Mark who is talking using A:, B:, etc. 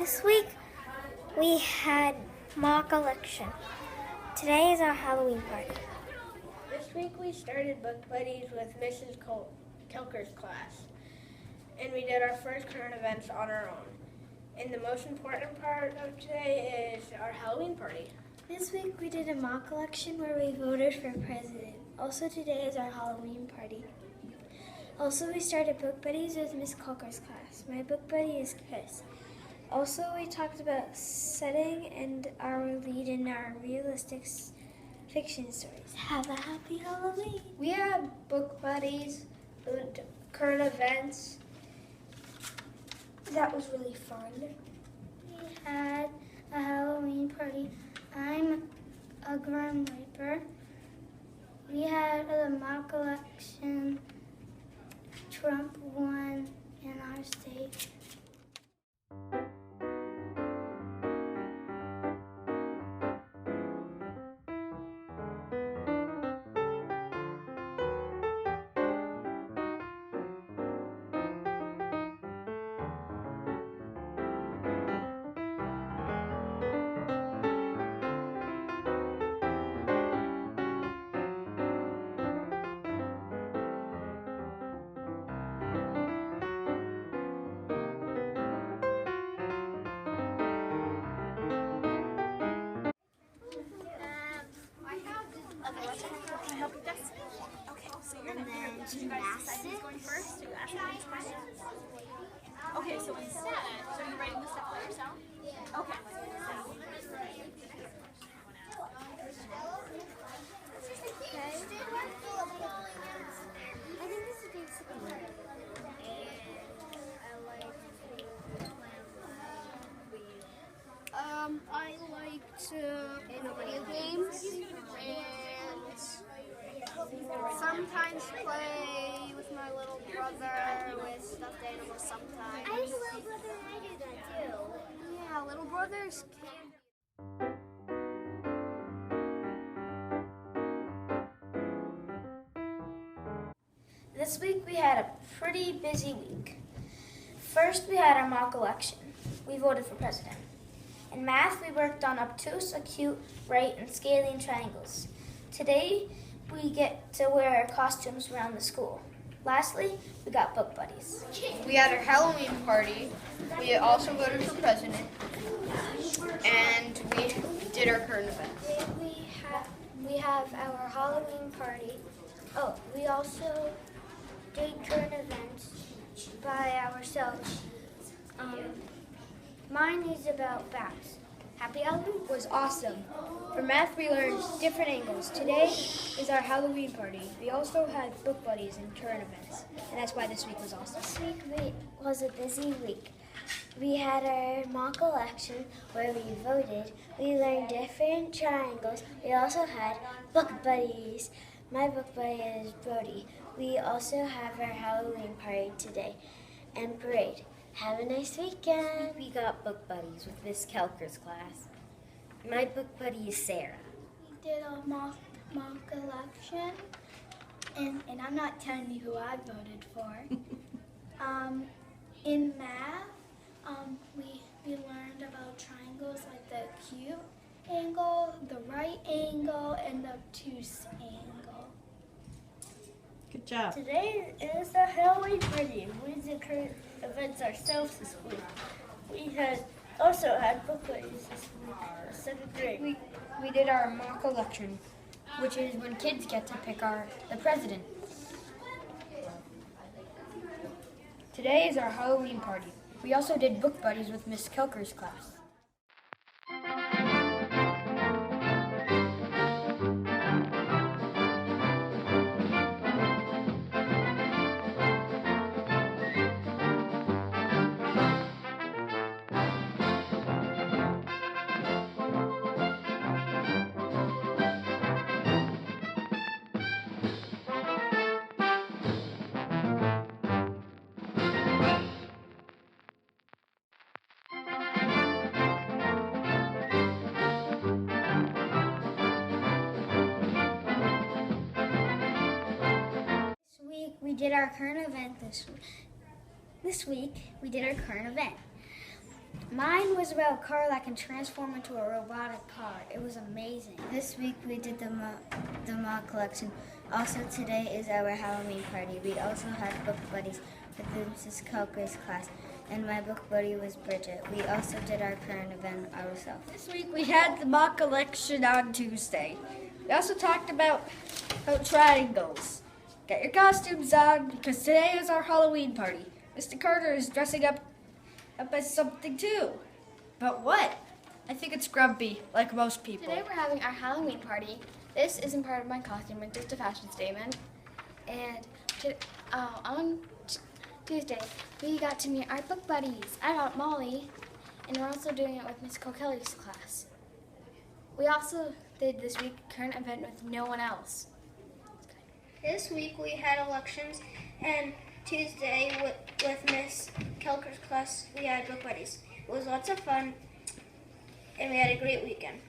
A: This week we had mock election. Today is our Halloween party.
B: This week we started book buddies with Mrs. Kelker's class, and we did our first current events on our own. And the most important part of today is our Halloween party.
A: This week we did a mock election where we voted for president. Also today is our Halloween party. Also we started book buddies with Miss Kelker's class. My book buddy is Chris. Also we talked about setting and our lead in our realistic fiction stories. Have a happy Halloween.
B: We had book buddies, current events.
A: That was really fun. We had a Halloween party. I'm a Grim Reaper. We had a mock election. Trump won in our state.
C: Going first to ask these questions. Okay, so instead, so you're writing the stuff by yourself? Okay.
A: I think this is basically
D: I like to play video games and sometimes play with my little brother with stuffed animals sometimes.
A: I have a little brother and I do that too.
D: Yeah, little brothers can be.
A: This week we had a pretty busy week. First we had our mock election. We voted for president. In math we worked on obtuse, acute, right, and scaling triangles. Today we get to wear our costumes around the school. Lastly, we got book buddies.
B: We had our Halloween party. We also voted for president, and we did our current events.
A: We have our Halloween party. Oh, we also did current events by ourselves. Mine is about bats. Happy Halloween
E: Was awesome. For math, we learned different angles. Today is our Halloween party. We also had book buddies and current events, and that's why this week was awesome.
A: This week was a busy week. We had our mock election where we voted. We learned different triangles. We also had book buddies. My book buddy is Brody. We also have our Halloween party today and parade. Have a nice weekend.
F: We got book buddies with Miss Kelker's class. My book buddy is Sarah.
D: We did a mock election, and I'm not telling you who I voted for. In math, we learned about triangles like the acute angle, the right angle, and the obtuse angle.
C: Good job.
B: Today is the Halloween party. We did current events ourselves this week. We also had book buddies this week, second grade.
E: We did our mock election, which is when kids get to pick the president. Today is our Halloween party. We also did book buddies with Miss Kelker's class.
A: We did our current event this week. We did our current event. Mine was about a car that can transform into a robotic car. It was amazing.
F: This week we did the mock collection. Also today is our Halloween party. We also had book buddies with Mrs. Kelker's class, and my book buddy was Bridget. We also did our current event ourselves.
E: This week we had the mock collection on Tuesday. We also talked about triangles. Get your costumes on because today is our Halloween party. Mr. Carter is dressing up as something too. But what? I think it's grumpy, like most people.
D: Today we're having our Halloween party. This isn't part of my costume, it's just a fashion statement. And on Tuesday, we got to meet our book buddies. I got Molly, and we're also doing it with Miss Kelly's class. We also did this week current event with no one else.
G: This week we had elections, and Tuesday with Miss Kelker's class we had book buddies. It was lots of fun, and we had a great weekend.